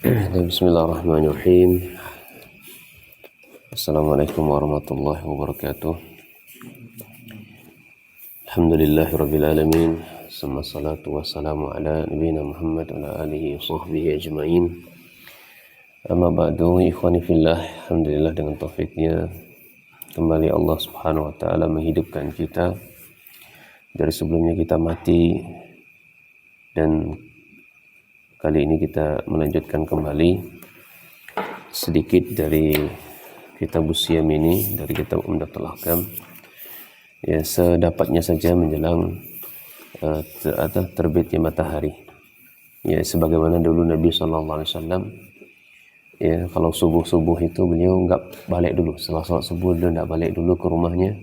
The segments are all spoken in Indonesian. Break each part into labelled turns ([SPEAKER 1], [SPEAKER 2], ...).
[SPEAKER 1] Bismillahirrahmanirrahim. Assalamualaikum warahmatullahi wabarakatuh. Alhamdulillahirabbil alamin. Wassalatu wassalamu ala nabiyyina Muhammad wa ala alihi wa sahbihi ajma'in. Amma ba'du, ikhwani fillah. Alhamdulillah dengan taufiknya kembali Allah Subhanahu wa taala menghidupkan kita dari sebelumnya kita mati, dan kali ini kita melanjutkan kembali sedikit dari kitab Siyam ini, dari kitab Umdatul Ahkam. Ya, sedapatnya saja menjelang terbitnya matahari. Ya, sebagaimana dulu Nabi sallallahu alaihi wasallam, ya, kalau subuh itu beliau enggak balik dulu. Setelah salat subuh beliau enggak balik dulu ke rumahnya.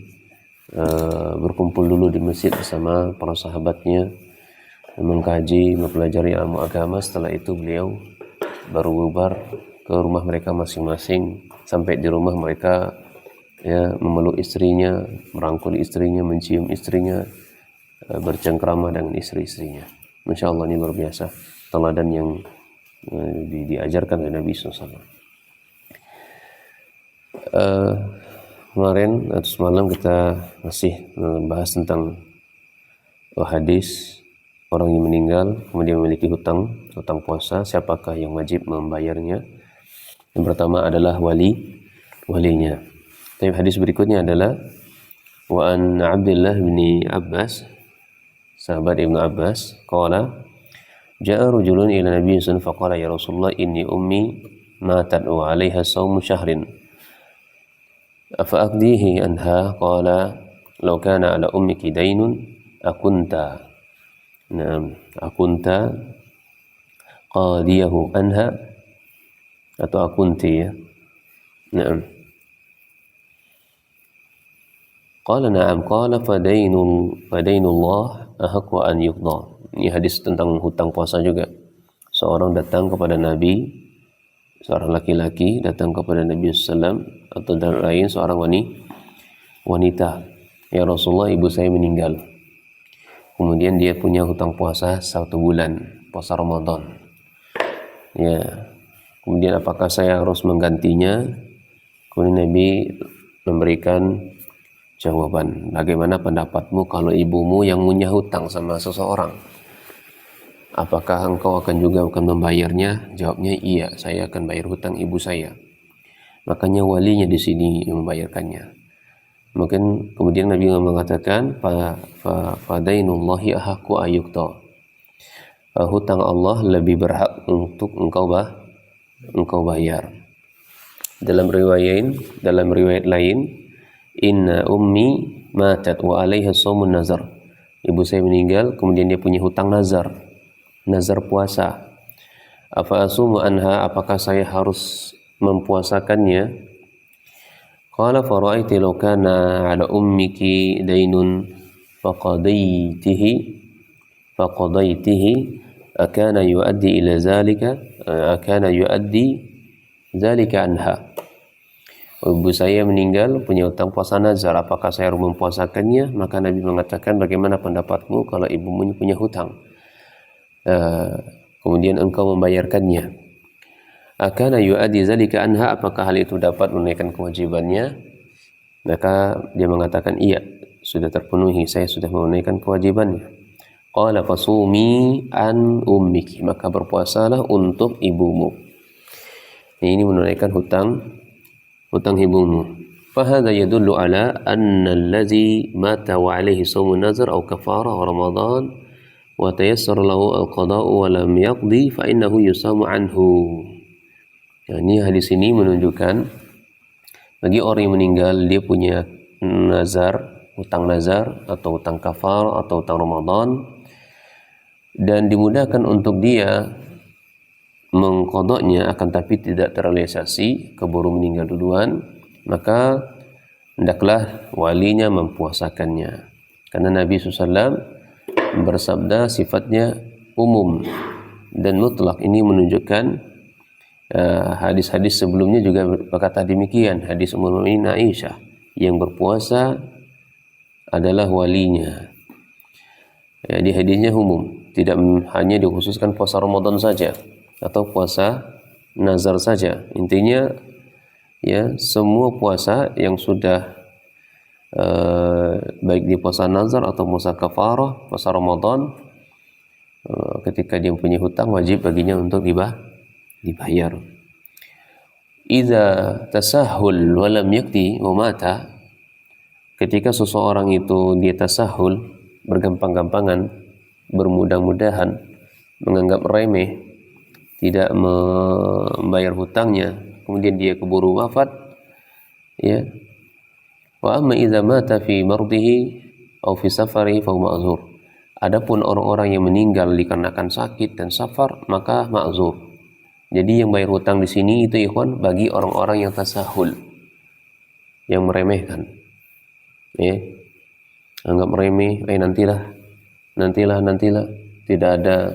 [SPEAKER 1] Berkumpul dulu di masjid bersama para sahabatnya, mengkaji, mempelajari ilmu agama. Setelah itu beliau baru bubar ke rumah mereka masing-masing. Sampai di rumah mereka, ya, memeluk istrinya, merangkul istrinya, mencium istrinya, bercengkrama dengan istri-istrinya. Masya Allah, ini luar biasa teladan yang diajarkan oleh Nabi SAW. Kemarin atau semalam kita masih membahas tentang hadis orang yang meninggal kemudian memiliki hutang puasa, siapakah yang wajib membayarnya. Yang pertama adalah walinya. Tapi hadis berikutnya adalah wa an Abdullah bin Abbas, sahabat Ibnu Abbas, qala ja'a rajulun ila Nabi sallallahu alaihi wasallam faqala ya Rasulullah inni ummi matat wa 'alaiha shaumu syahrin afa aqdihi anha, qala law kana 'ala ummiki daynun akunta qadiyahu anha atau akunti, ya. Qala na'am, qala fadainullah ahqqu an yuqda. Ini hadis tentang hutang puasa juga. Seorang datang kepada Nabi, seorang laki-laki datang kepada Nabi sallallahu, atau dan lain seorang wanita, ya Rasulullah, ibu saya meninggal. Kemudian dia punya hutang puasa 1 bulan, puasa Ramadan. Ya. Kemudian apakah saya harus menggantinya? Kemudian Nabi memberikan jawaban, bagaimana pendapatmu kalau ibumu yang punya hutang sama seseorang? Apakah engkau akan membayarnya? Jawabnya, iya, saya akan bayar hutang ibu saya. Makanya walinya di sini yang membayarkannya. Mungkin kemudian Nabi mengatakan fadainullahi ahaqqu ayyuqta. Hutang Allah lebih berhak untuk engkau bayar. Dalam riwayat lain, inna ummi matat wa 'alaiha shaumun nazar. Ibu saya meninggal, kemudian dia punya hutang nazar puasa. Afa asumu anha, apakah saya harus mempuasakannya? Qala fara'aiti law kana 'ala ummiki daynun faqadaitihi akana yuaddi zalika anha. Ibu saya meninggal punya hutang puasa nazar, apakah saya harus mempuasakannya? Maka Nabi mengatakan, bagaimana pendapatmu kalau ibumu punya hutang, kemudian engkau membayarkannya? Akana yu'addi zalika anha, apakah hal itu dapat menunaikan kewajibannya? Maka dia mengatakan, iya, sudah terpenuhi, saya sudah menunaikan kewajibannya. Qala fasumi an ummiki, maka berpuasalah untuk ibumu. Ini menunaikan hutang ibumu. Fahadha yadullu ala anna allazi mata wa alaihi shaumun nazar aw kafara ramadan wa tayassara lahu al-qada'u wa lam yaqdi fa innahu yusamu anhu. Ya, ini hadis ini menunjukkan bagi orang yang meninggal dia punya hutang nazar atau hutang kafar atau hutang Ramadan, dan dimudahkan untuk dia mengqadanya, akan tapi tidak terrealisasi, keburu meninggal duluan, maka hendaklah walinya mempuasakannya. Karena Nabi SAW bersabda sifatnya umum dan mutlak. Ini menunjukkan hadis-hadis sebelumnya juga berkata demikian. Hadis Ummul Mukminin Aisyah, yang berpuasa adalah walinya. Jadi hadisnya umum, tidak hanya dikhususkan puasa Ramadan saja atau puasa nazar saja. Intinya ya semua puasa yang sudah baik di puasa nazar atau puasa kafarah, puasa Ramadan, ketika dia punya hutang wajib baginya untuk dibayar. Idza tasahhul wa lam yakti wa mata, ketika seseorang itu dia tasahul, bergampang-gampangan, bermudah-mudahan, menganggap remeh, tidak membayar hutangnya, kemudian dia keburu wafat, ya. Wa amma idza mata fi mardihi aw fi safarihi fa huwa ma'zur. Adapun orang-orang yang meninggal dikarenakan sakit dan safar, maka ma'zur. Jadi yang bayar hutang di sini itu ikhwan bagi orang-orang yang tasahul, yang meremehkan. Ya. Anggap remeh, nantilah. Tidak ada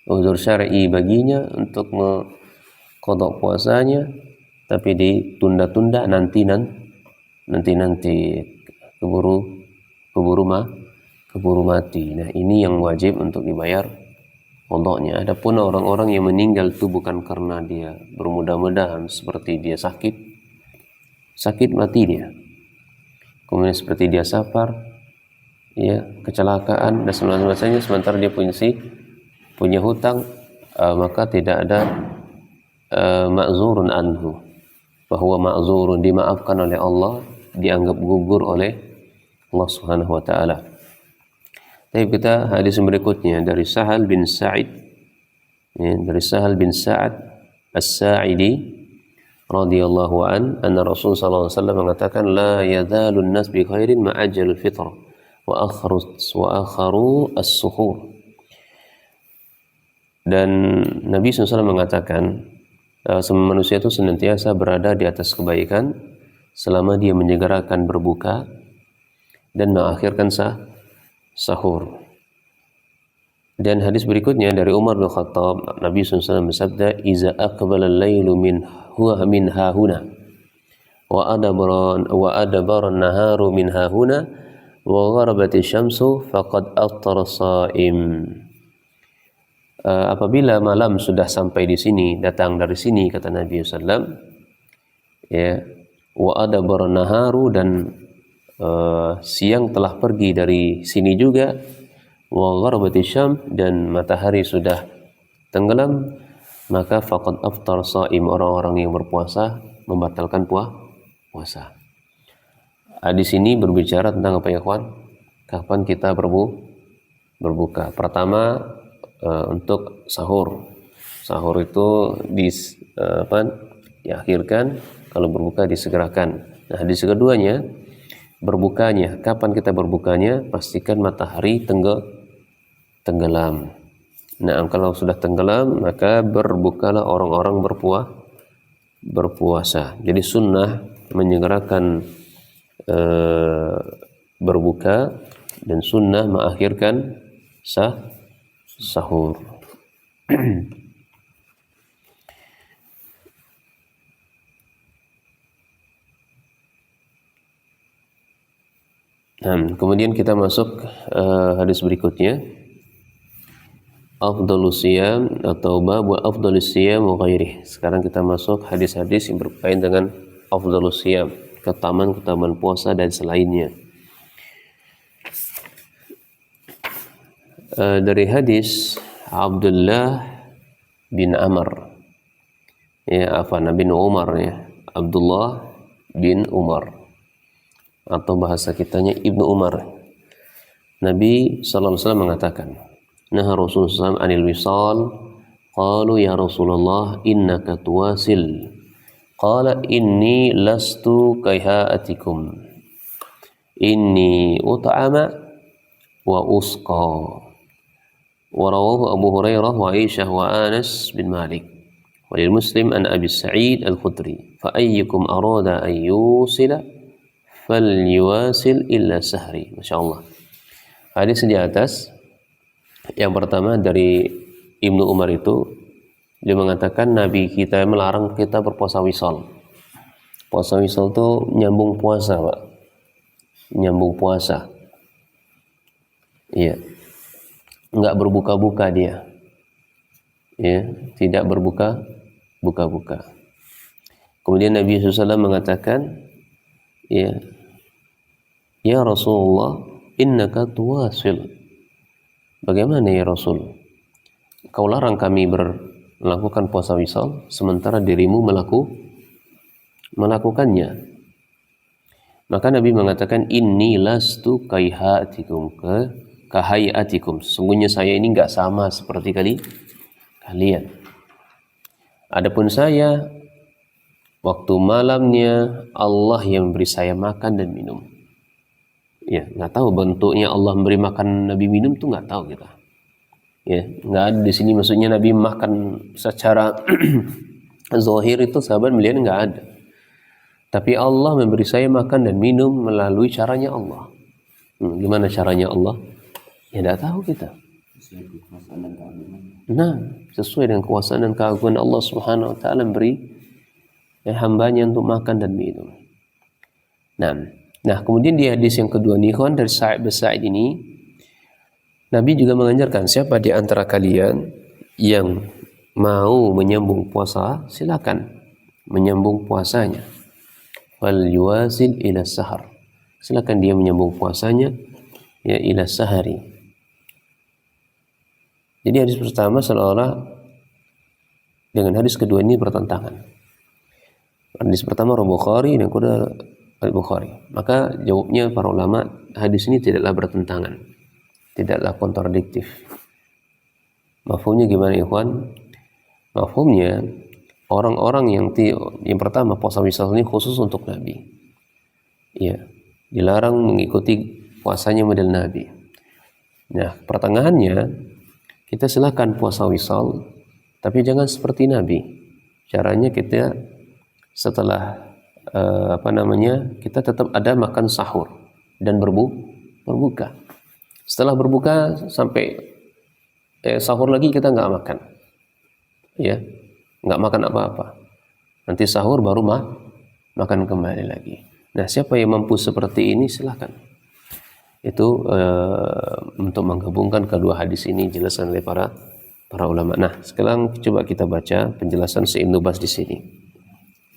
[SPEAKER 1] uzur syar'i baginya untuk mengqadha puasanya, tapi ditunda-tunda nanti keburu mati. Nah, ini yang wajib untuk dibayar qadhanya. Adapun orang-orang yang meninggal itu bukan karena dia bermudah-mudahan seperti dia sakit mati dia. Kemudian seperti dia safar, ya, kecelakaan dan sebagainya, sementara dia punya hutang, maka tidak ada ma'zurun anhu, bahwa ma'zurun dimaafkan oleh Allah, dianggap gugur oleh Allah Subhanahu wa taala. Tapi kita hadis berikutnya dari Sahal bin Sa'id, ya, dari Sahal bin Sa'ad As-Sa'idi radhiyallahu anna Rasul sallallahu alaihi wasallam mengatakan la yazalun nas bi khairin ma'ajjalul fitr wa akharu as-suhur. Dan Nabi SAW mengatakan semua manusia itu senantiasa berada di atas kebaikan selama dia menyegerakan berbuka dan mengakhirkan sahur. Dan hadis berikutnya dari Umar bin Khattab, Nabi SAW bersabda, "Iza aqbala al-lailu min hahuna wa adabara an-naharu min hahuna wa gharabat asy-syamsu faqad aftara as-shaim." Apabila malam sudah sampai di sini, datang dari sini, kata Nabi SAW, ya, wa adabara an-naharu, dan siang telah pergi dari sini juga, wa gharabatis syam, dan matahari sudah tenggelam, maka faqad aftar shaim, orang-orang yang berpuasa membatalkan puasa. Di sini berbicara tentang apa ya, kawan? Kapan kita berbuka? Pertama, untuk sahur. Sahur itu diakhirkan, kalau berbuka disegerakan. Nah, hadis keduanya berbukanya. Kapan kita berbukanya? Pastikan matahari tenggelam. Nah, kalau sudah tenggelam, maka berbukalah orang-orang berpuasa. Jadi sunnah menyegerakan berbuka, dan sunnah mengakhirkan sahur. Nah, kemudian kita masuk hadis berikutnya, afdhalus siyam atau bab afdhalus siyam wa ghairihi. Sekarang kita masuk hadis-hadis yang berkaitan dengan afdhalus siyam, keutamaan puasa dan selainnya. Dari hadis Abdullah bin Amr, bin Umar, ya, Abdullah bin Umar, atau bahasa kitanya Ibnu Umar. Nabi sallallahu alaihi wasallam mengatakan, nah Rasulullah SAW anil wisal, qalu ya Rasulullah innaka tuwasil, qala inni lastu kaihaatikum, inni ut'ama wa usqa. Warawahu Abu Hurairah wa Aisyah wa Anas bin Malik walil Muslim an Abi Sa'id al-Khudri, fa ayyukum arada an yusila falyuwasil illa sahri. Masyaallah. Hadis di atas yang pertama dari Ibnu Umar itu, dia mengatakan Nabi kita melarang kita berpuasa wisal. Puasa wisal itu nyambung puasa, Pak. Nyambung puasa. Iya. Enggak berbuka-buka dia. Ya, tidak berbuka buka-buka. Kemudian Nabi SAW mengatakan, ya Rasulullah, innaka tuwasil. Bagaimana ya Rasul? Kau larang kami melakukan puasa wisal, sementara dirimu melakukannya. Maka Nabi mengatakan, inni lastu kahayatikum. Sesungguhnya saya ini enggak sama seperti kalian. Adapun saya, waktu malamnya Allah yang memberi saya makan dan minum. Ya, nggak tahu bentuknya Allah memberi makan Nabi minum tuh nggak tahu kita. Ya, nggak ada di sini maksudnya Nabi makan secara zahir itu sahabat melihat nggak ada. Tapi Allah memberi saya makan dan minum melalui caranya Allah. Gimana caranya Allah? Ya nggak tahu kita. Nah, sesuai dengan kekuasaan dan keagungan Allah Subhanahu wa taala memberi hambanya untuk makan dan minum. Nah, kemudian di hadis yang kedua nih dari Sa'id bin Sa'id ini, Nabi juga mengajarkan siapa di antara kalian yang mau menyambung puasa, silakan menyambung puasanya. Fal yuwasil ila sahar. Silakan dia menyambung puasanya ya ila sahari. Jadi hadis pertama seolah-olah dengan hadis kedua ini bertentangan. Hadis pertama Bukhari dan kedua Al-Bukhari. Maka jawabnya para ulama, hadis ini tidaklah bertentangan, tidaklah kontradiktif. Mafhumnya gimana ikhwan? Mafhumnya orang-orang yang pertama puasa wisal ini khusus untuk Nabi. Ya, dilarang mengikuti puasanya model Nabi. Nah, pertengahannya kita silakan puasa wisal, tapi jangan seperti Nabi. Caranya kita setelah kita tetap ada makan sahur dan berbuka. Setelah berbuka sampai sahur lagi kita nggak makan, ya, nggak makan apa-apa. Nanti sahur baru makan kembali lagi. Nah, siapa yang mampu seperti ini silakan. Itu untuk menggabungkan kedua hadis ini dijelaskan oleh para ulama. Nah, sekarang coba kita baca penjelasan Ibnu Bas di sini.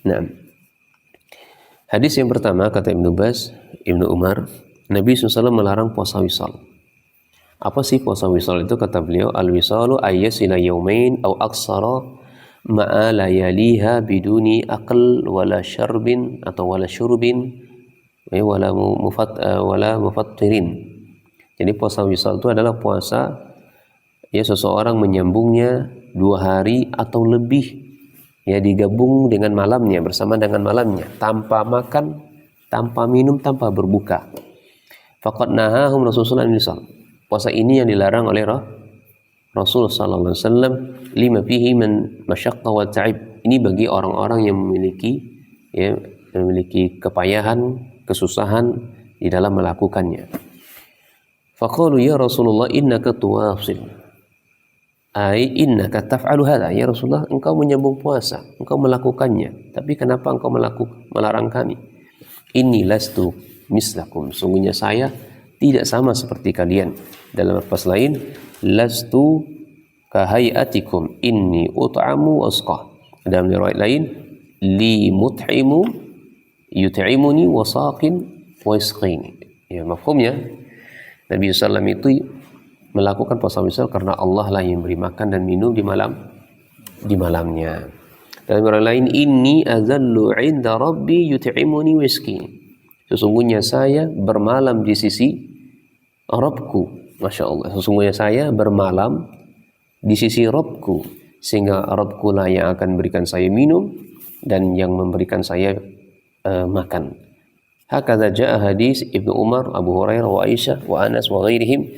[SPEAKER 1] Nah, hadis yang pertama kata Ibnu Bas, Ibnu Umar, Nabi SAW melarang puasa wisal. Apa sih puasa wisal itu? Kata beliau, al-wisalu ayyasila yaumain aw aksara ma'a layaliha biduni aql wala syarbin atau wala syurbin wala mufattirin. Jadi puasa wisal itu adalah puasa ya seseorang menyambungnya 2 hari atau lebih, ya digabung dengan malamnya, bersama dengan malamnya, tanpa makan, tanpa minum, tanpa berbuka. Faqad nahahum Rasulullah SAW. Puasa ini yang dilarang oleh Rasul sallallahu alaihi wasallam, lima fihi min masyaqqa wa ta'ib. Ini bagi orang-orang yang memiliki kepayahan, kesusahan di dalam melakukannya. Faqalu ya Rasulullah innaka tuwasil. Ai innaka taf'alu hadha, ya Rasulullah, engkau menyambung puasa, engkau melakukannya, tapi kenapa engkau melarang kami? Inni lastu mislakum, sungguhnya saya tidak sama seperti kalian. Dalam lafaz lain, lastu kahayatikum inni ut'amu wasqa. Dalam riwayat lain, li mut'imu yut'imuni wasaqin wa yasqini. Ya, mafhumnya Nabi SAW itu melakukan puasa wisal karena Allah lah yang beri makan dan minum di malamnya. Dalam riwayat lain, inni azallu 'inda rabbi yut'imuni wa yasqini. Sesungguhnya saya bermalam di sisi Rabbku. Masya Allah, sesungguhnya saya bermalam di sisi Rabbku, sehingga Rabbku lah yang akan berikan saya minum dan yang memberikan saya makan. Hakadha jaa hadis Ibnu Umar, Abu Hurairah, wa Aisyah, wa Anas, wa ghairihim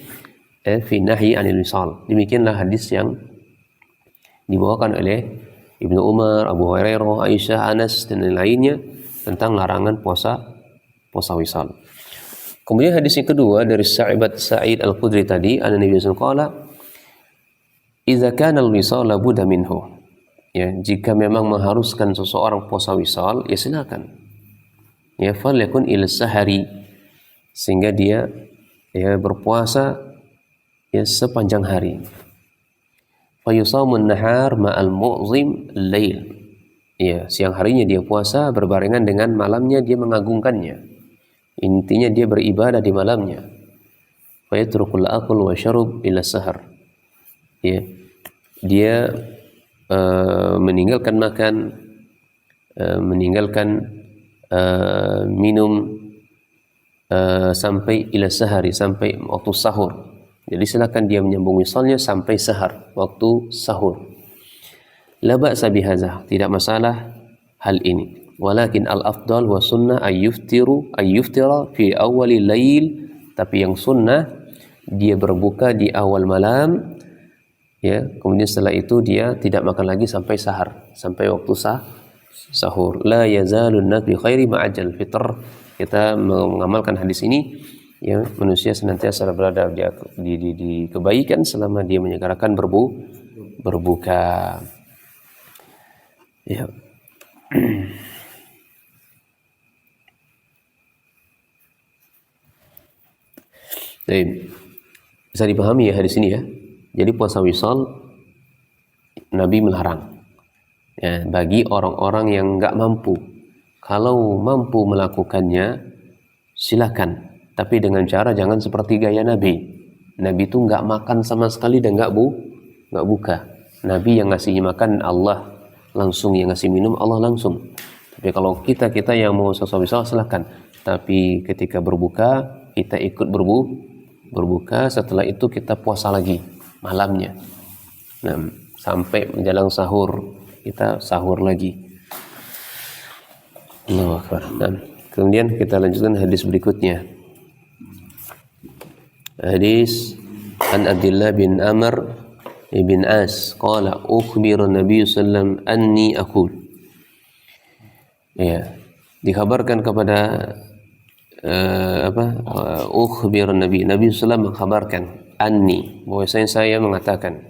[SPEAKER 1] fi nahyi anil wisal. Demikianlah hadis yang dibawakan oleh Ibnu Umar, Abu Hurairah, Aisyah, Anas dan lainnya tentang larangan puasa wisal. Kemudian hadis yang kedua dari Sa'id Al-Khudri tadi, Nabi sallallahu alaihi wasallam, "Idza kana al-wisal la budda minhu." Ya, jika memang mengharuskan seseorang puasa wisal, ya silakan. Ya, falyakun ila sahari, sehingga dia ya berpuasa ya sepanjang hari. fa yusamun nahar ma'al mu'zim lail. Ya, siang harinya dia puasa berbarengan dengan malamnya dia mengagungkannya. Intinya dia beribadah di malamnya. Fa yatrukul akul wa syarub ila sahar. Ya. Dia meninggalkan makan, meninggalkan minum sampai ila sahari, sampai waktu sahur. Jadi silakan dia menyambung wisalnya sampai sahar, waktu sahur. La ba'sa bihadza, tidak masalah hal ini. Walakin al-afdal wa sunnah ayyuftira fi awwali lail, tapi yang sunnah dia berbuka di awal malam, ya, kemudian setelah itu dia tidak makan lagi sampai sahar, sampai waktu sahur. La yazalun nas bi khairi ma'ajal fitr. Kita mengamalkan hadis ini, ya, manusia senantiasa berada di kebaikan selama dia menyegerakan berbuka. Ya. Baik. Bisa dipahami ya hadis ini ya. Jadi puasa wisal Nabi melarang. Ya, bagi orang-orang yang nggak mampu. Kalau mampu melakukannya silakan, tapi dengan cara jangan seperti gaya Nabi. Nabi itu nggak makan sama sekali dan nggak buka. Nabi yang ngasih makan Allah langsung, yang ngasih minum Allah langsung. Tapi kalau kita yang mau sesuatu wisal silakan. Tapi ketika berbuka kita ikut berbuka, setelah itu kita puasa lagi malamnya. Nah, sampai menjelang sahur kita sahur lagi. Allahu Akbar. Nah, kemudian kita lanjutkan hadis berikutnya. Hadis an Abdullah bin Amr ibn As qala ukhbira Nabi sallam anni aqul. Ya, dikabarkan kepada ukhbira Nabi sallam mengkhabarkan anni, bahwasanya saya mengatakan,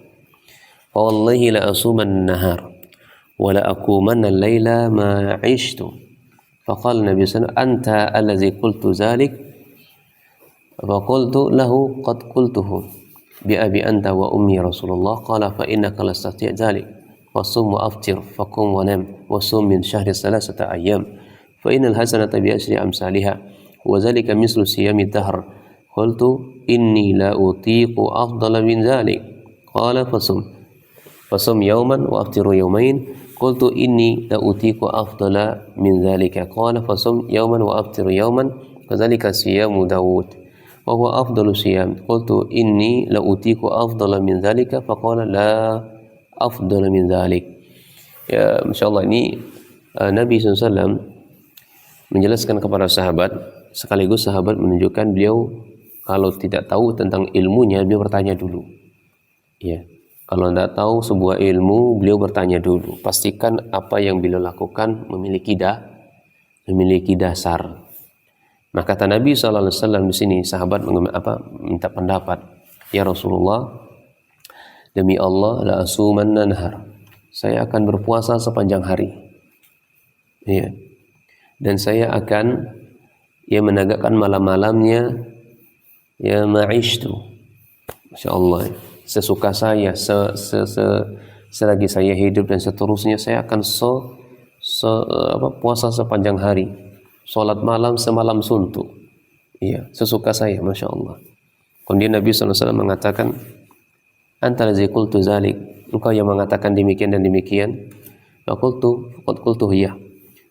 [SPEAKER 1] wallahi la asuman nahar wa la aqumanna al-laila ma 'ishtu. Faqala Nabi sallallahu anta allazi qultu dzalik. Faqultu lahu qad qultuhu bi abi anta wa ummi Rasulullah. Qala fa innaka lastati' dzalik. Wasum wa aftir faqum wa nam wasum min syahri salasata ayyam fa innal hasanata bi asyri amsalha wa dzalika mislu siyami dahr. Qultu inni la utiqu afdala min dzalik. Qala fasum yawman wa aftiru yawmain. Qultu inni la utiqu afdala min dzalika. Qala fasum yawman wa aftiru yawman. Kadzalika siyamu Daud wa huwa afdalu siyam. Qultu inni la utiqu afdala min dzalika. Faqala la afdala min dzalik. Ya, masyaallah, ini Nabi SAW menjelaskan kepada sahabat, sekaligus sahabat menunjukkan beliau kalau tidak tahu tentang ilmunya, beliau bertanya dulu. Ya, kalau tidak tahu sebuah ilmu, beliau bertanya dulu. Pastikan apa yang beliau lakukan memiliki dasar. Maka kata Nabi SAW di sini, sahabat minta pendapat. Ya Rasulullah, demi Allah, la asumanna nahar. Saya akan berpuasa sepanjang hari. Ya. Dan saya akan menegakkan malam-malamnya ma'ishtu. Masya Allah, sesuka saya, selagi saya hidup dan seterusnya saya akan puasa sepanjang hari, sholat malam semalam suntuk. Iya, sesuka saya, Masya Allah. Kemudian Nabi SAW mengatakan, anta lazi qultu zalik, engkau yang mengatakan demikian dan demikian. Qultu iya,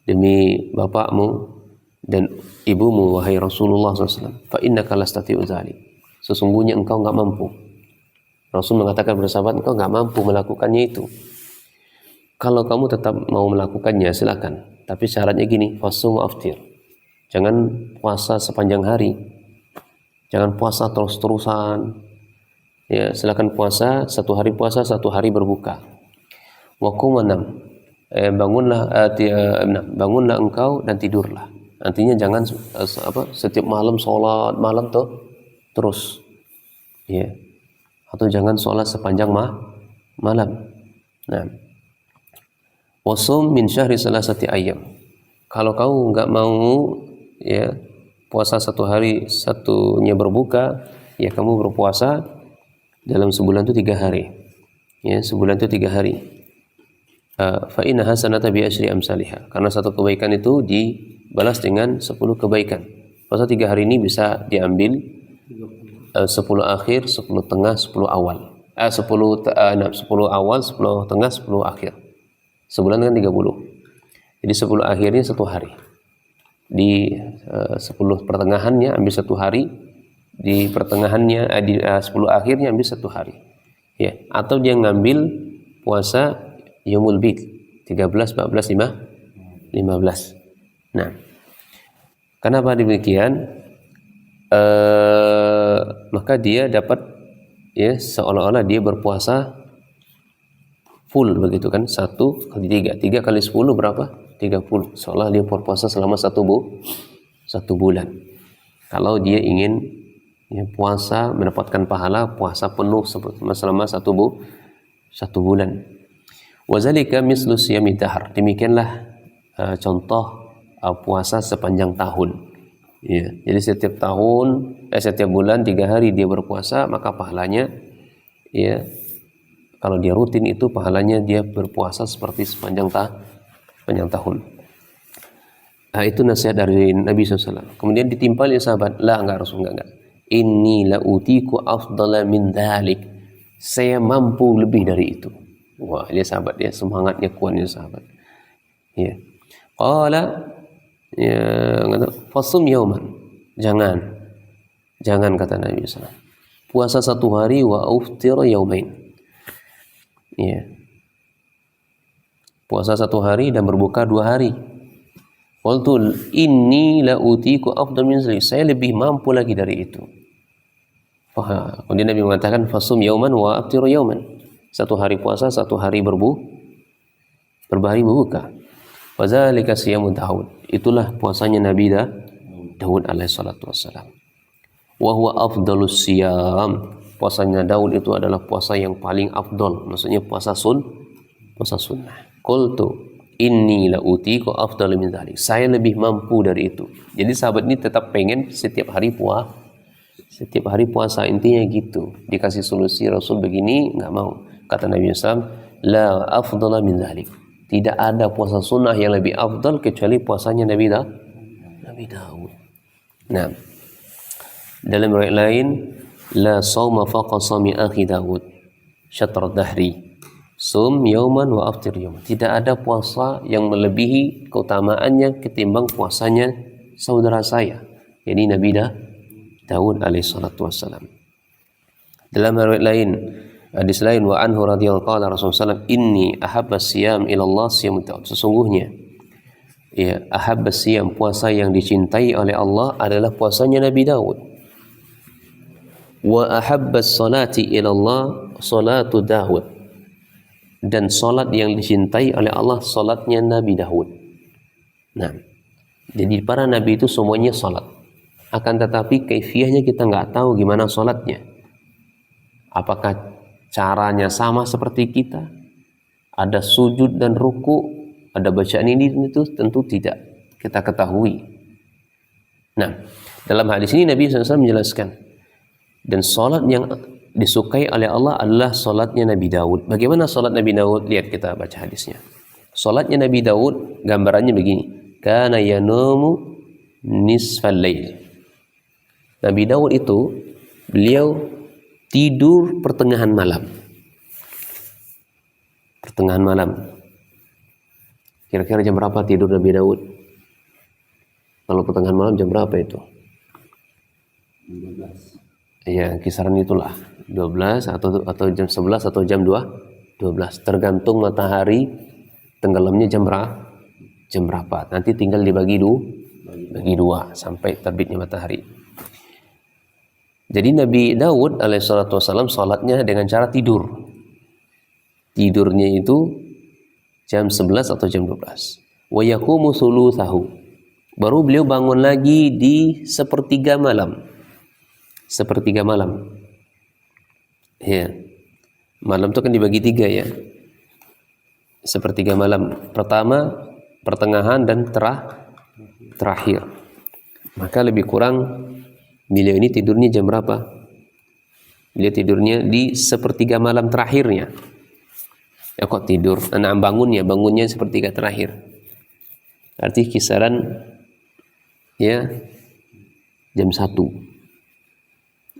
[SPEAKER 1] demi bapakmu dan ibumu wahai Rasulullah SAW, fa innaka lastati'u dzalik, sesungguhnya engkau enggak mampu. Rasul mengatakan kepada sahabat, engkau enggak mampu melakukannya itu. Kalau kamu tetap mau melakukannya silakan, tapi syaratnya gini, fasum aftir, jangan puasa sepanjang hari, jangan puasa terus-terusan. Ya, silakan puasa, satu hari puasa, satu hari berbuka. Wa qum wanam, bangunlah engkau dan tidurlah. Artinya jangan setiap malam sholat malam terus, ya, atau jangan sholat sepanjang malam. Nah, wasum min syahri salasati ayyam. Kalau kau nggak mau puasa satu hari satunya berbuka, ya kamu berpuasa dalam sebulan itu 3 hari. Ya, sebulan itu 3 hari. Fa inna hasanata bi asyri amsalihha. Karena satu kebaikan itu dibalas dengan 10 kebaikan. Masa 3 hari ini bisa diambil 10 akhir, 10 tengah, 10 awal. 10 awal, 10 tengah, 10 akhir. Sebulan kan 30. Jadi 10 akhirnya 1 hari. Di 10 pertengahannya ambil 1 hari. Di pertengahannya di 10 akhirnya ambil 1 hari. Ya, atau dia ngambil puasa Yaumul Bid 13, 14, 15. Nah, kenapa demikian? Maka dia dapat, ya, seolah-olah dia berpuasa full begitu kan, 1 kali 3 kali 10 berapa? 30. Seolah dia berpuasa selama 1 bulan. Kalau dia ingin, ya, puasa mendapatkan pahala puasa penuh selama 1 bulan. Wazalika mislu siyami dahr. Demikianlah contoh puasa sepanjang tahun. Ya, jadi setiap bulan 3 hari dia berpuasa, maka pahalanya, ya, kalau dia rutin itu pahalanya dia berpuasa seperti sepanjang tahun. Itu nasihat dari Nabi SAW. Kemudian ditimpal ya sahabat, enggak Rasul, enggak. Inni la utiku afdala min dhalik. Saya mampu lebih dari itu. Wah, dia sahabat, dia semangatnya kuatnya sahabat. Ya. Qala, ya, fasum yauman. Jangan kata Nabi SAW. Puasa 1 hari wa uftir yaumain. Ya. Puasa 1 hari dan berbuka 2 hari. Qultu inni la utiku afdal min zalik. Saya lebih mampu lagi dari itu. Kemudian Nabi mengatakan fasum yauman wa aftir yauman. 1 hari puasa, 1 hari berbahari berbuka. Wazalika siyamu Daud. Itulah puasanya Nabi Daud alaihi salatu wassalam. Wa huwa afdalus siyam. Puasanya Daud itu adalah puasa yang paling afdal, maksudnya puasa sunnah. Qultu inni la utiku afdal min dzalik. Saya lebih mampu dari itu. Jadi sahabat ini tetap pengen setiap hari puasa, intinya gitu. Dikasih solusi Rasul begini nggak mau. Kata Nabi SAW, la afdala min dzalik. Tidak ada puasa sunnah yang lebih afdal kecuali puasanya Nabi Daud. Nah, dalam riwayat lain, la sauma faqa sami akhi Daud syatr dahri. Sum yauman wa aftir yauman. Tidak ada puasa yang melebihi keutamaannya ketimbang puasanya saudara saya, yakni Nabi Daud alaihi salatu wassalam. Dalam riwayat lain, hadis lain, wa anhu radhiyallahu qala Rasulullah SAW, inni ahabbas siyam ila Allah siyam Daud. Sesungguhnya, ya, ahabbas siyam, puasa yang dicintai oleh Allah adalah puasanya Nabi Daud. Wa ahabbas salati ila Allah salatu Daud. Dan salat yang dicintai oleh Allah salatnya Nabi Daud. Nah, jadi para nabi itu semuanya salat. Akan tetapi kaifiahnya kita nggak tahu gimana salatnya. Apakah caranya sama seperti kita? Ada sujud dan ruku, ada bacaan ini itu tentu tidak kita ketahui. Nah, dalam hadis ini Nabi SAW menjelaskan, dan salat yang disukai oleh Allah adalah salatnya Nabi Daud. Bagaimana salat Nabi Daud? Lihat, kita baca hadisnya. Salatnya Nabi Daud gambarannya begini. Kana yanumu nisfal lail. Nabi Daud itu beliau tidur pertengahan malam. Pertengahan malam. Kira-kira jam berapa tidur Nabi Daud? Kalau pertengahan malam jam berapa itu? 12. Ya, kisaran itulah. 12 atau jam 11 atau jam 12. Tergantung matahari tenggelamnya jam berapa. Nanti tinggal dibagi dua sampai terbitnya matahari. Jadi Nabi Daud alaihissalatu wassalam salatnya dengan cara tidur. Tidurnya itu jam 11 atau jam 12. Wa yaqumu thulutsahu. Baru beliau bangun lagi di sepertiga malam. Sepertiga malam. Ya. Malam itu kan dibagi 3 ya. Sepertiga malam. Pertama, pertengahan dan terakhir. Maka lebih kurang beliau ini tidurnya jam berapa? Beliau tidurnya di sepertiga malam terakhirnya. kok tidur? Nah, bangunnya sepertiga terakhir. Arti kisaran ya jam 1.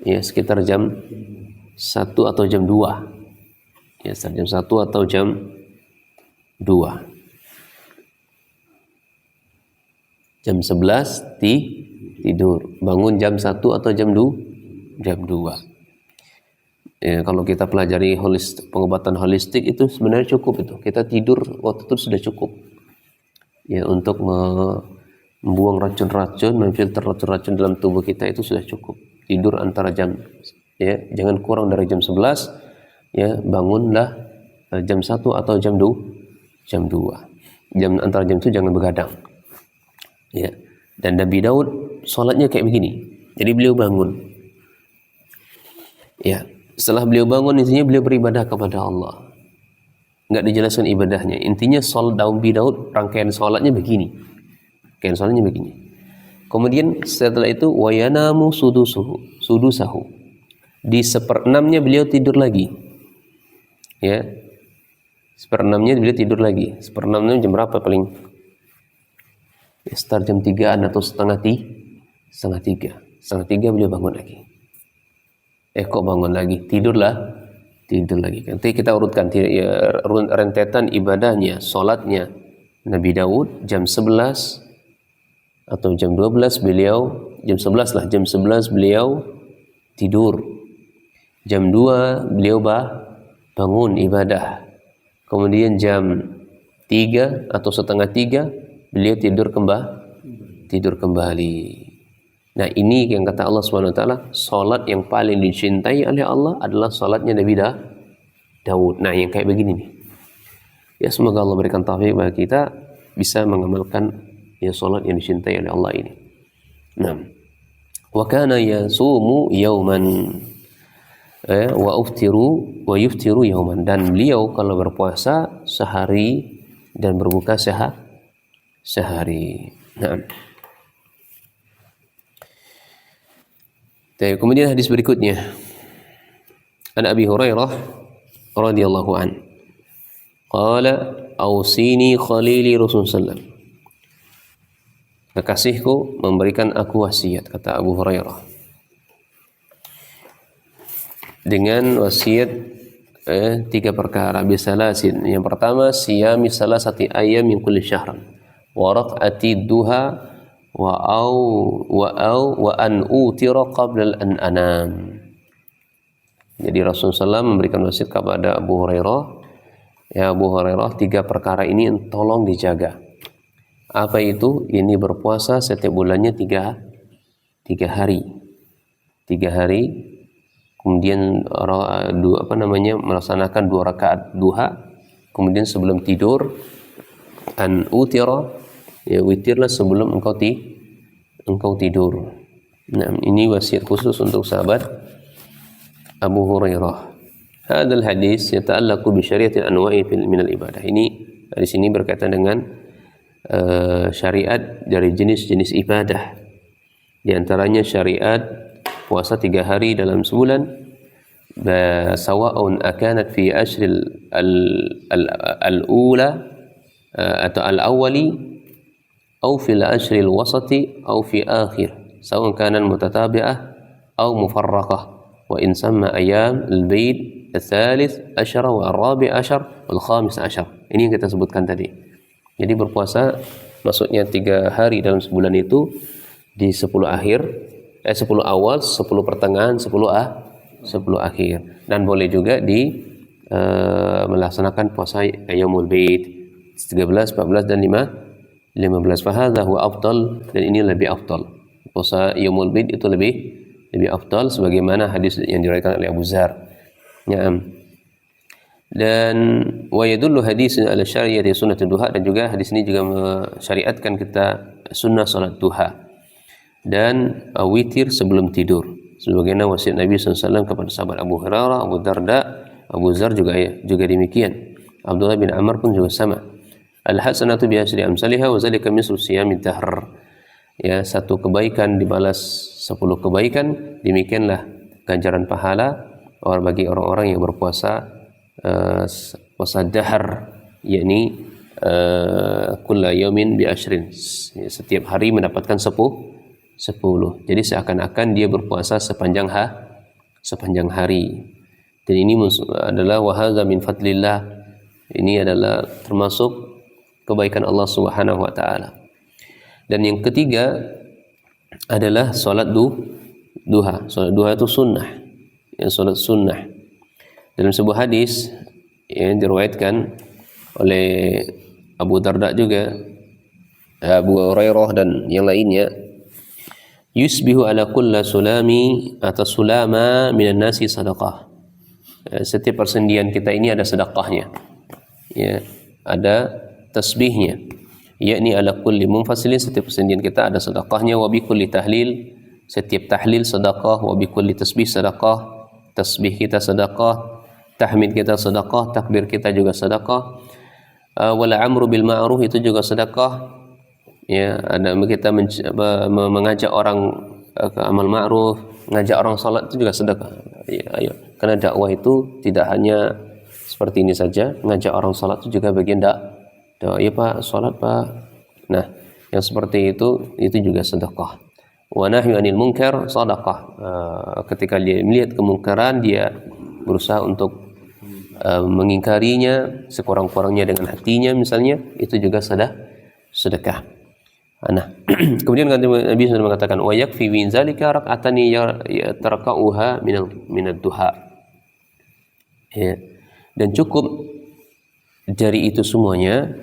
[SPEAKER 1] Ya, sekitar jam 1 atau jam 2. Ya, sekitar jam 1 atau jam 2. Jam 11 tidur. Bangun jam 1 atau jam 2. Jam 2. Ya, kalau kita pelajari pengobatan holistik itu sebenarnya cukup itu. Kita tidur waktu itu sudah cukup. Ya, untuk membuang racun-racun, memfilter racun-racun dalam tubuh kita itu sudah cukup. Tidur antara jam, ya, jangan kurang dari jam 11, ya, bangunlah jam 1 atau jam 2. Jam 2. Antara jam itu jangan begadang. Ya. Dan Nabi Daud sholatnya kayak begini. Jadi beliau bangun. Ya, setelah beliau bangun intinya beliau beribadah kepada Allah. Enggak dijelaskan ibadahnya. Intinya Nabi Daud rangkaian sholatnya begini. Kemudian setelah itu wayanamu sudusahu. Di 1/6-nya beliau tidur lagi. Ya. 1/6-nya beliau tidur lagi. 1/6-nya jam berapa paling? Ya, start jam 3-an atau setengah 3. Setengah 3 beliau bangun lagi. Kok bangun lagi? Tidur lagi. Nanti kita urutkan rentetan ibadahnya, sholatnya Nabi Daud jam 11 atau jam 12 beliau, jam 11 lah, jam 11 beliau tidur. Jam 2 beliau bangun ibadah. Kemudian jam 3 atau setengah 3 beliau tidur kembali. Nah, ini yang kata Allah SWT, salat yang paling dicintai oleh Allah adalah salatnya Nabi Daud. Nah, yang kayak begini nih. Ya, semoga Allah berikan taufik bagi kita bisa mengamalkan ya salat yang dicintai oleh Allah ini. Nah, wa kana yasumu yauman wa yuftiru yauman, dan beliau kalau berpuasa sehari dan berbuka sehari. Nah. Kemudian hadis berikutnya. An Abi Hurairah radhiyallahu an. Qala ausini khalili Rasulullah sallallahu. Kekasihku memberikan aku wasiat, kata Abu Hurairah. Dengan wasiat 3 perkara bisalasin. Yang pertama, siyami salasati ayyam min kulli syahr. Wa raq'ati duha wa an utira qabla an anam. Jadi Rasulullah SAW memberikan wasiat kepada Abu Hurairah. Ya Abu Hurairah, 3 perkara ini tolong dijaga. Apa itu? Ini berpuasa setiap bulannya 3 hari. 3 hari. Kemudian melaksanakan 2 rakaat duha. Kemudian sebelum tidur an utira, ya witirlah sebelum engkau tidur. Nah, ini wasiat khusus untuk sahabat Abu Hurairah. Hadal hadis yata'allaqu bi syariatil anwa'i min al-ibadah. Ini di sini berkaitan dengan syariat dari jenis-jenis ibadah. Di antaranya syariat puasa 3 hari dalam sebulan, sawa'un akanat fi ashril al-ula atau al-awwali aw fil ashril wasati aw fi akhir, sawa'un kana mutatabi'ah aw mufarraqah, wa in samma ayyam al-bayd al-thalith ashara wa al-rabi' ashar wal khamis ashar. Ini yang kita sebutkan tadi. Jadi berpuasa maksudnya 3 hari dalam sebulan itu di 10 akhir, 10 awal, 10 pertengahan, 10 akhir. Dan boleh juga melaksanakan puasa Yaumul Bid 13, 14 dan 15. Fahadha huwa afdal, dan ini lebih afdal. Puasa Yaumul Bid itu lebih afdal sebagaimana hadis yang diriwayatkan oleh Abu Dzar. Na'am. Dan wa yadullu hadis ala syariati sunnatul duha, dan juga hadis ini juga mensyariatkan kita sunnah salat duha dan witir sebelum tidur, sebagaimana wasiat Nabi SAW kepada sahabat Abu Hurairah, Abu Darda, Abu Dzar juga demikian. Abdullah bin Amr pun juga sama. Al-hasanatu bi asyri amsalha wa zalika mislu siyamid dahr. Ya, 1 kebaikan dibalas 10 kebaikan, demikianlah ganjaran pahala bagi orang-orang yang berpuasa wasadahar, yakni kulla yaumin bi ashrin, setiap hari mendapatkan 10. Jadi seakan-akan dia berpuasa sepanjang hari. Dan ini adalah wahadza min fadlillah, ini adalah termasuk kebaikan Allah Subhanahu wa taala. Dan yang ketiga adalah salat duha. Salat duha itu sunnah. Ya, salat sunnah. Dalam sebuah hadis yang diriwayatkan oleh Abu Darda juga, Abu Hurairah dan yang lainnya, yusbihu ala kulli sulami atau sulama minan nasi sadaqah. Setiap persendian kita ini ada sedekahnya. Ya, ada tasbihnya. Yakni ala kulli munfasilin, setiap persendian kita ada sedekahnya, wa bi kulli tahlil, setiap tahlil sedekah, wa bi kulli tasbih sedekah, tasbih kita sedekah, tahmid kita sedekah, takbir kita juga sedekah. Wala amru bil ma'ruf, itu juga sedekah. Ya, ada kita mengajak orang ke amal ma'ruf, ngajak orang salat itu juga sedekah. Ya, ayo. Karena dakwah itu tidak hanya seperti ini saja, ngajak orang salat itu juga bagian dakwah. Ya Pak, salat Pak. Nah, yang seperti itu juga sedekah. Wa nahyu anil munkar sedekah. Ketika dia melihat kemungkaran, dia berusaha untuk mengingkarinya sekurang-kurangnya dengan hatinya misalnya, itu juga sedekah. Nah, kemudian Nabi SAW mengatakan wa yakfi min zalika rak'atani yatarka'uha minad duha. Ya. Dan cukup dari itu semuanya,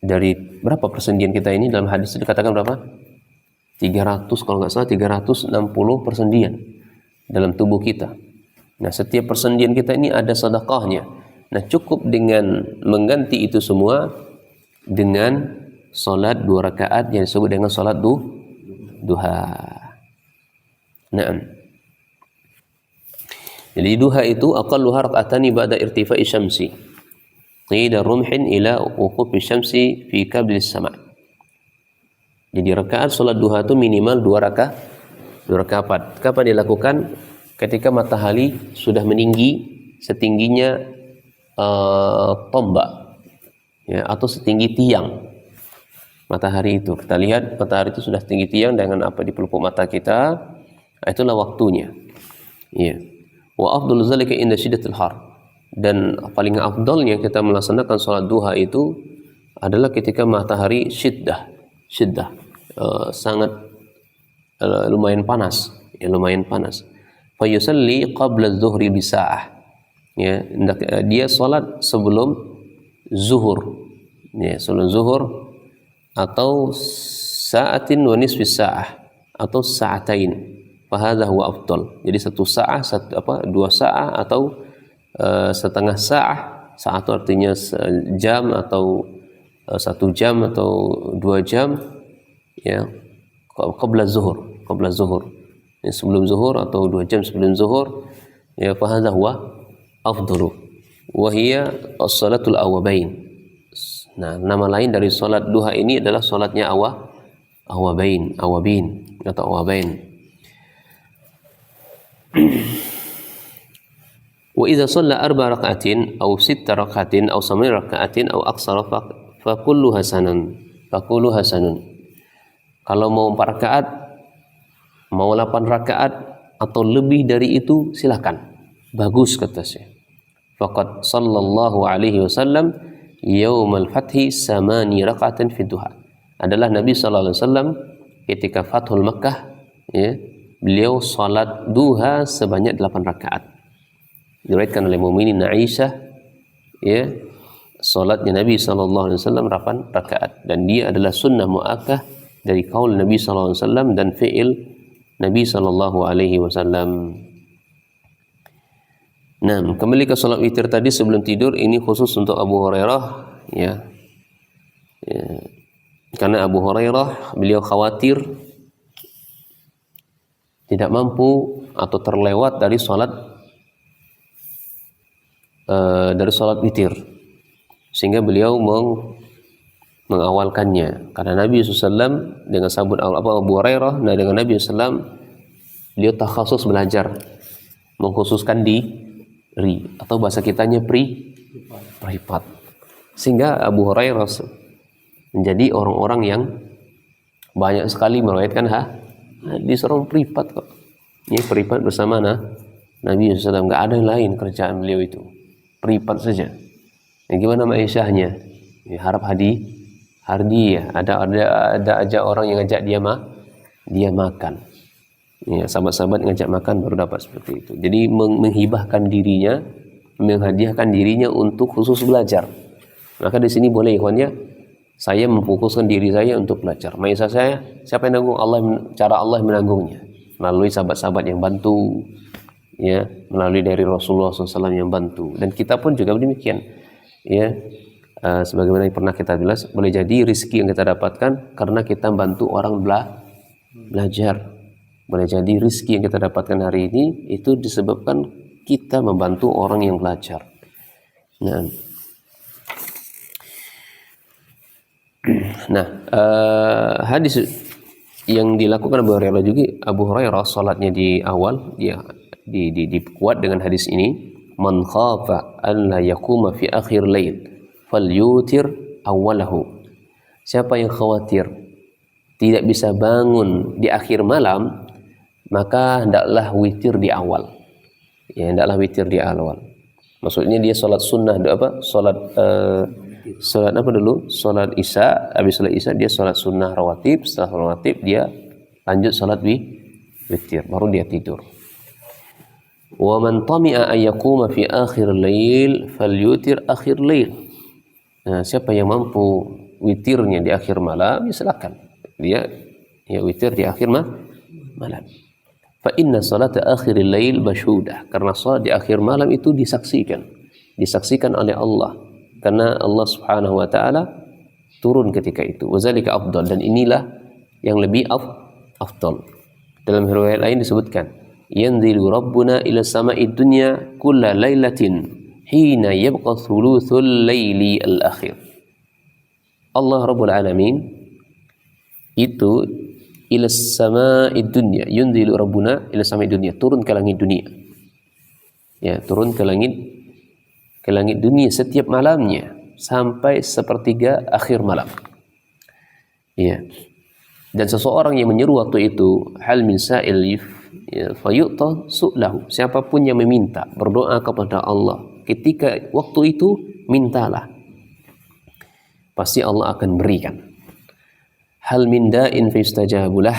[SPEAKER 1] dari berapa persendian kita ini dalam hadis dikatakan berapa? 300, kalau nggak salah 360 persendian dalam tubuh kita. Nah, setiap persendian kita ini ada sedekahnya. Nah, cukup dengan mengganti itu semua dengan salat 2 rakaat yang disebut dengan salat duha. Naam. Jadi duha itu aqalluha rak'atani ba'da irtifa'i syamsi. Qida rumhin ila wuqufi syamsi fi kablis sama'. Jadi rakaat salat duha itu minimal 2 rakaat. Kapan dilakukan? Ketika matahari sudah meninggi setingginya tombak, ya, atau setinggi tiang. Matahari itu, kita lihat matahari itu sudah tinggi tiang dengan apa di pelupuk mata kita, itulah waktunya. Ya. Wa afdalu zalika inda syiddatil har. Dan paling afdalnya kita melaksanakan salat duha itu adalah ketika matahari syiddah, sangat lumayan panas, ya, lumayan panas. Fa yusalli qabla adh-dhuhri bi sa'ah. Ya, dia salat sebelum zuhur. Ya, sebelum zuhur atau sa'atin wa nisfi sa'ah atau sa'atain. Fahadha huwa afdal. Jadi 1 sa'ah, 2 sa'ah atau setengah sa'ah. Sa'ah itu artinya jam atau 1 jam atau 2 jam, ya, qabla zuhur. Ya, sebelum zuhur atau 2 jam sebelum zuhur, ya, fahadha huwa afdalu. Wa hiya as-salatul awabain. Nah, nama lain dari salat duha ini adalah salatnya awabin atau awabain. Wa idza shalla 4 rak'atin aw 6 rak'atin aw 8 rak'atin aw aqsara fa kullu hasanun. Kalau mau 4 rakaat, mau 8 rakaat atau lebih dari itu silakan. Bagus kata saya. Faqad sallallahu alaihi wasallam yaumal fathi 8 rak'atan fi duha. Adalah Nabi sallallahu alaihi wasallam ketika Fathul Makkah, ya, beliau salat duha sebanyak 8 rakaat. Diriwayatkan oleh Mu'minin Aisyah, ya, salatnya Nabi sallallahu alaihi wasallam 8 rakaat, dan dia adalah sunnah muakkah dari qaul Nabi sallallahu alaihi wasallam dan fi'il Nabi sallallahu alaihi wasallam. Nah, kembali ke salat witir tadi sebelum tidur, ini khusus untuk Abu Hurairah, ya. Karena Abu Hurairah beliau khawatir tidak mampu atau terlewat dari salat witir, sehingga beliau mengawalkannya. Karena Nabi SAW dengan sahabat Abu Hurairah, nah dengan Nabi SAW beliau takhasus belajar, mengkhususkan di atau bahasa kitanya pripat. Sehingga Abu Hurairah menjadi orang-orang yang banyak sekali meriwayatkan hadis orang pripat kok. Ini pripat bersama Nabi SAW, nggak ada yang lain kerjaan beliau itu, pripat saja. Gimana Aisyahnya? Ya, harap hadiah. Ada aja orang yang ngajak dia makan. Ya, sahabat-sahabat ngajak makan baru dapat seperti itu. Jadi menghibahkan dirinya, menghadiahkan dirinya untuk khusus belajar. Maka di sini boleh ikhwannya, saya memfokuskan diri saya untuk belajar. Maisa saya, siapa yang nanggung? Allah, cara Allah menanggungnya melalui sahabat-sahabat yang bantu, ya, melalui dari Rasulullah SAW yang bantu. Dan kita pun juga demikian, ya. Sebagaimana yang pernah kita jelas, boleh jadi rezeki yang kita dapatkan karena kita bantu orang belajar. Boleh jadi rezeki yang kita dapatkan hari ini itu disebabkan kita membantu orang yang belajar. Nah, hadis yang dilakukan Abu Hurairah salatnya di awal dia diperkuat dengan hadis ini, man khafa an la yaquma fi akhir lail falyutir awwalahu. Siapa yang khawatir tidak bisa bangun di akhir malam, maka hendaklah witir di awal. Ya, hendaklah witir di awal. Maksudnya dia salat sunnah salat apa dulu? Salat Isya, habis salat Isya dia salat sunnah rawatib, setelah rawatib dia lanjut salat witir, baru dia tidur. Wa man tami'a an yaquma fi akhir lail falyutir akhir lail. Nah, siapa yang mampu witirnya di akhir malam, ya silakan. Dia ya witir di akhir malam. Fa inna salata akhiril lail masyhudah. Karena salat di akhir malam itu disaksikan oleh Allah. Karena Allah Subhanahu wa taala turun ketika itu. Wazalika afdal, dan inilah yang lebih afdal. Dalam riwayat lain disebutkan, yanzilu rabbuna ila sama'id dunya kulla lailatin hina yabqa thuluthul laili al-akhir. Allah Rabbul Alamin itu ila sama'id dunya, yunzilu rabbuna ila sama'id dunya, turun ke langit dunia. Ya, turun ke langit dunia setiap malamnya sampai sepertiga akhir malam. Ya. Dan seseorang yang menyeru waktu itu, hal min sa'il fayu'ta su'lahu. Siapapun yang meminta, berdoa kepada Allah ketika waktu itu, mintalah, pasti Allah akan berikan. Hal min da'in fayustajabulah.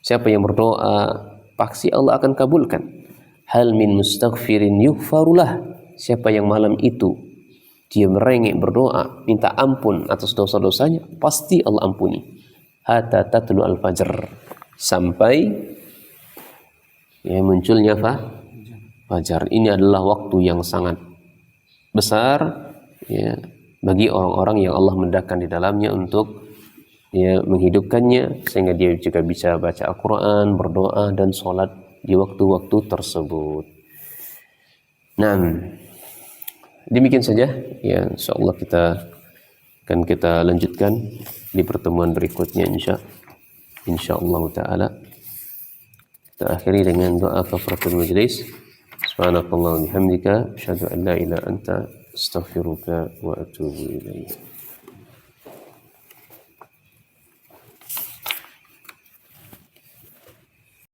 [SPEAKER 1] Siapa yang berdoa, pasti Allah akan kabulkan. Hal min mustaghfirin yughfarulah. Siapa yang malam itu dia merengek berdoa minta ampun atas dosa-dosanya, pasti Allah ampuni. Hatta tatlu al-fajr, sampai ya munculnya fajar. Ini adalah waktu yang sangat besar ya bagi orang-orang yang Allah mendakkan di dalamnya untuk ya menghidupkannya, sehingga dia juga bisa baca Al-Quran, berdoa dan sholat di waktu-waktu tersebut. Nah, demikian saja ya, insyaallah kita lanjutkan di pertemuan berikutnya insyaallah taala. Kita akhiri dengan doa kafaratul majlis. Subhanallahi wa bihamdika, asyhadu an la ilaha illa anta, astaghfiruka wa atubu ilaik.